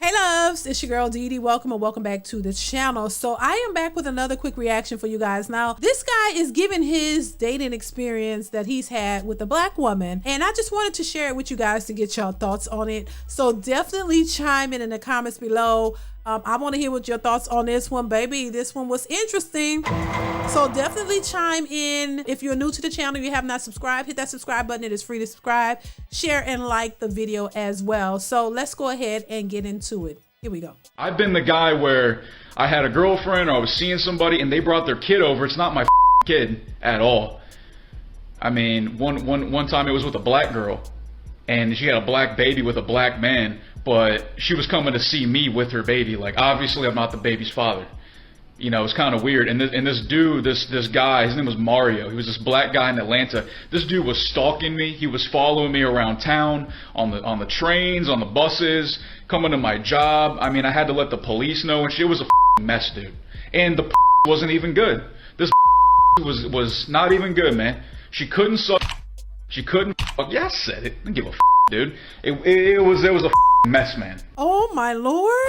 Hey loves, it's your girl DeeDee. Welcome and welcome back to the channel. So I am back with another quick reaction for you guys. Now, this guy is giving his dating experience that he's had with a black woman, and I just wanted to share it with you guys to get y'all thoughts on it. So definitely chime in the comments below. I want to hear what your thoughts on this one, baby. This one was interesting. So definitely chime in. If you're new to the channel, you have not subscribed, hit that subscribe button. It is free to subscribe, share, and like the video as well. So let's go ahead and get into it. Here we go. I've been the guy where I had a girlfriend or I was seeing somebody and they brought their kid over. It's not my kid at all. I mean, one time it was with a black girl and she had a black baby with a black man, but she was coming to see me with her baby. Like, obviously I'm not the baby's father. You know, it's kind of weird. And this dude, this guy, his name was Mario. He was this black guy in Atlanta. This dude was stalking me. He was following me around town, on the trains, on the buses, coming to my job. I mean, I had to let the police know, and shit was a mess, dude. And the wasn't even good. This was not even good, man. She couldn't suck. She couldn't fuck. Yeah, I said it. I didn't give a dude. It was a mess, man. Oh my Lord.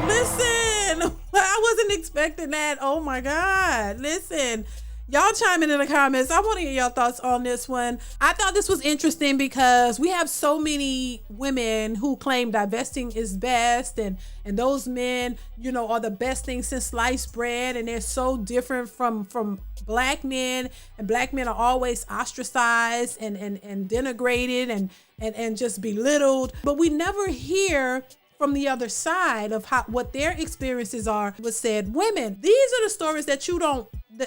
Listen, I wasn't expecting that. Oh my God. Listen, y'all chime in the comments. I want to hear y'all thoughts on this one. I thought this was interesting because we have so many women who claim divesting is best, and those men, you know, are the best thing since sliced bread, and they're so different from black men, and black men are always ostracized and denigrated and just belittled. But we never hear from the other side of what their experiences are with said women. These are the stories that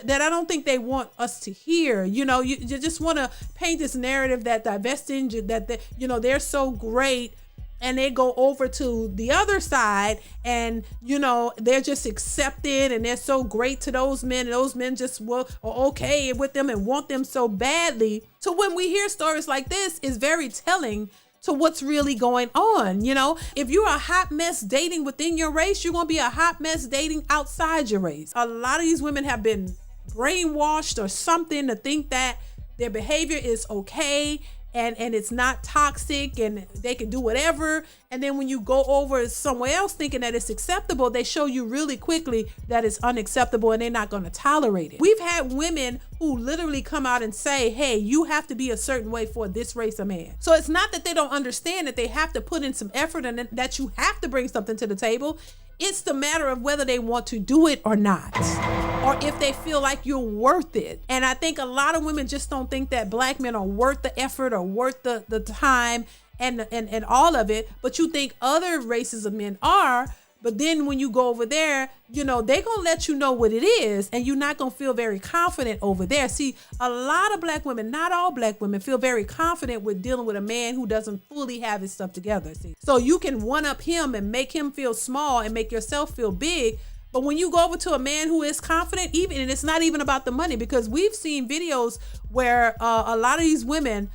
that I don't think they want us to hear. You know, you just want to paint this narrative that divesting, that you know, they're so great, and they go over to the other side and, you know, they're just accepted and they're so great to those men, and those men just are okay with them and want them so badly. So when we hear stories like this, it's very telling to what's really going on. You know, if you're a hot mess dating within your race, you're gonna be a hot mess dating outside your race. A lot of these women have been brainwashed or something to think that their behavior is okay and it's not toxic and they can do whatever. And then when you go over somewhere else thinking that it's acceptable, they show you really quickly that it's unacceptable and they're not going to tolerate it. We've had women who literally come out and say, hey, you have to be a certain way for this race of man. So it's not that they don't understand that they have to put in some effort and that you have to bring something to the table. It's the matter of whether they want to do it or not, or if they feel like you're worth it. And I think a lot of women just don't think that black men are worth the effort or worth the time and all of it. But you think other races of men are. But then when you go over there, you know, they're going to let you know what it is, and you're not going to feel very confident over there. See, a lot of black women, not all black women, feel very confident with dealing with a man who doesn't fully have his stuff together. See, so you can one up him and make him feel small and make yourself feel big. But when you go over to a man who is confident, and it's not even about the money, because we've seen videos where a lot of these women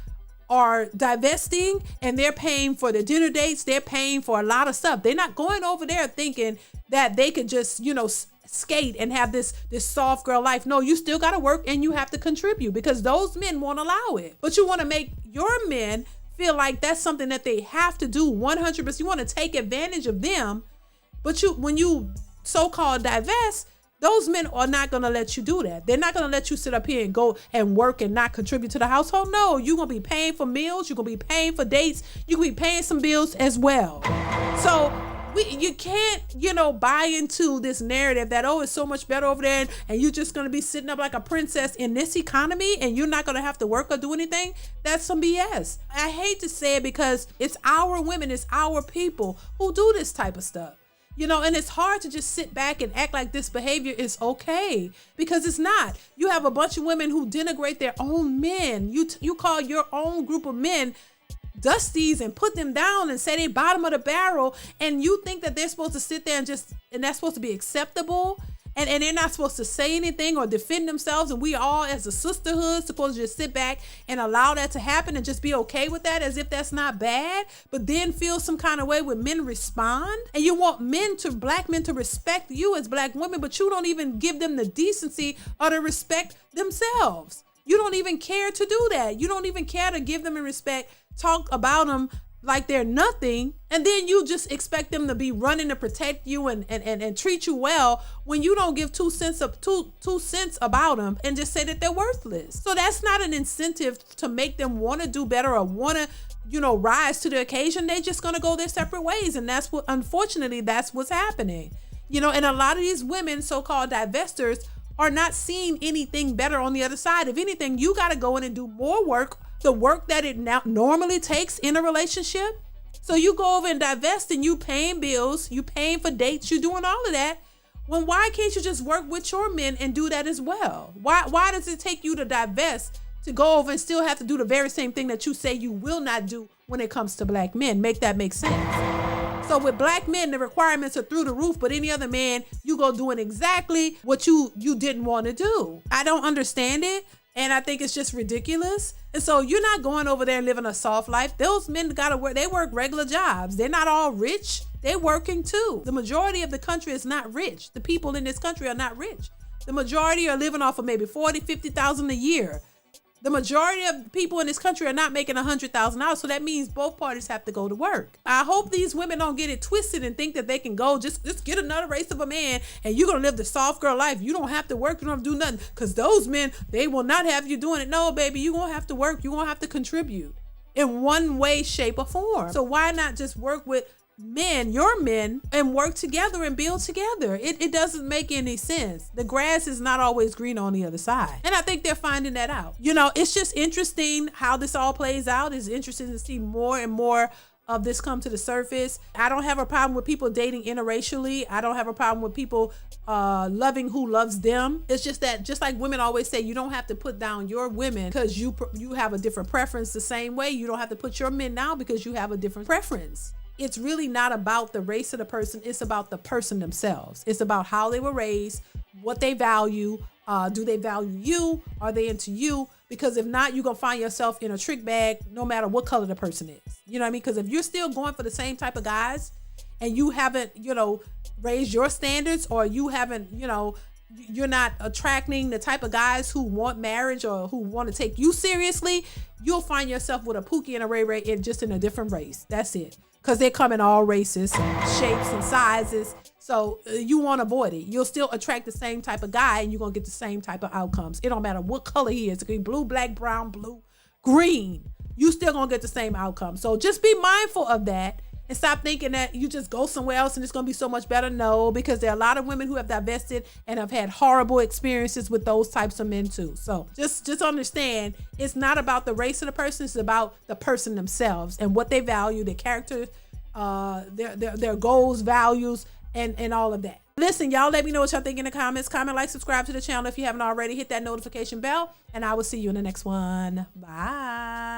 are divesting and they're paying for the dinner dates, they're paying for a lot of stuff. They're not going over there thinking that they could just, you know, skate and have this soft girl life. No, you still got to work and you have to contribute, because those men won't allow it. But you want to make your men feel like that's something that they have to do 100%. You want to take advantage of them, but when you so-called divest, those men are not going to let you do that. They're not going to let you sit up here and go and work and not contribute to the household. No, you're going to be paying for meals. You're going to be paying for dates. You're going to be paying some bills as well. So you can't, you know, buy into this narrative that, oh, it's so much better over there and you're just going to be sitting up like a princess in this economy and you're not going to have to work or do anything. That's some BS. I hate to say it because it's our women, it's our people who do this type of stuff. You know, and it's hard to just sit back and act like this behavior is okay, because it's not. You have a bunch of women who denigrate their own men. You call your own group of men dusties and put them down and say they bottom of the barrel, and you think that they're supposed to sit there and that's supposed to be acceptable, and they're not supposed to say anything or defend themselves, and we all as a sisterhood supposed to just sit back and allow that to happen and just be okay with that as if that's not bad, but then feel some kind of way when men respond. And you want black men to respect you as black women, but you don't even give them the decency or to respect themselves. You don't even care to do that. You don't even care to give them a respect, talk about them like they're nothing, and then you just expect them to be running to protect you and treat you well when you don't give two cents about them and just say that they're worthless. So that's not an incentive to make them want to do better or want to, rise to the occasion. They're just going to go their separate ways. And that's what, unfortunately, that's what's happening. And a lot of these women, so-called divestors, are not seeing anything better on the other side. If anything, you got to go in and do more work, the work that it now normally takes in a relationship. So you go over and divest, and you paying bills, you paying for dates, you doing all of that. Well, why can't you just work with your men and do that as well? Why does it take you to divest to go over and still have to do the very same thing that you say you will not do when it comes to black men? Make that make sense. So with black men, the requirements are through the roof, but any other man, you go doing exactly what you didn't want to do. I don't understand it, and I think it's just ridiculous. And so you're not going over there and living a soft life. Those men gotta work. They work regular jobs. They're not all rich. They're working too. The majority of the country is not rich. The people in this country are not rich. The majority are living off of maybe $40,000, $50,000 a year. The majority of people in this country are not making $100,000. So that means both parties have to go to work. I hope these women don't get it twisted and think that they can go just get another race of a man and you're going to live the soft girl life. You don't have to work. You don't have to do nothing, because those men, they will not have you doing it. No, baby, you're going to have to work. You're going to have to contribute in one way, shape, or form. So why not just work with men, your men, and work together and build together? It doesn't make any sense. The grass is not always green on the other side. And I think they're finding that out. It's just interesting how this all plays out. It's interesting to see more and more of this come to the surface. I don't have a problem with people dating interracially. I don't have a problem with people loving who loves them. It's just that, just like women always say, you don't have to put down your women because you have a different preference. The same way you don't have to put your men down because you have a different preference. It's really not about the race of the person. It's about the person themselves. It's about how they were raised, what they value. Do they value you? Are they into you? Because if not, you're going to find yourself in a trick bag no matter what color the person is. You know what I mean? Because if you're still going for the same type of guys and you haven't, raised your standards, or you haven't, you're not attracting the type of guys who want marriage or who want to take you seriously, you'll find yourself with a Pookie and a Ray Ray just in a different race. That's it. Because they come in all races, shapes, and sizes. So you want to avoid it. You'll still attract the same type of guy, and you're going to get the same type of outcomes. It don't matter what color he is. It could be blue, black, brown, blue, green. You still going to get the same outcome. So just be mindful of that and stop thinking that you just go somewhere else and it's going to be so much better. No, because there are a lot of women who have divested and have had horrible experiences with those types of men too. So just understand, it's not about the race of the person. It's about the person themselves and what they value, their character, their goals, values, and all of that. Listen, y'all, let me know what y'all think in the comments. Comment, like, subscribe to the channel if you haven't already. Hit that notification bell, and I will see you in the next one. Bye.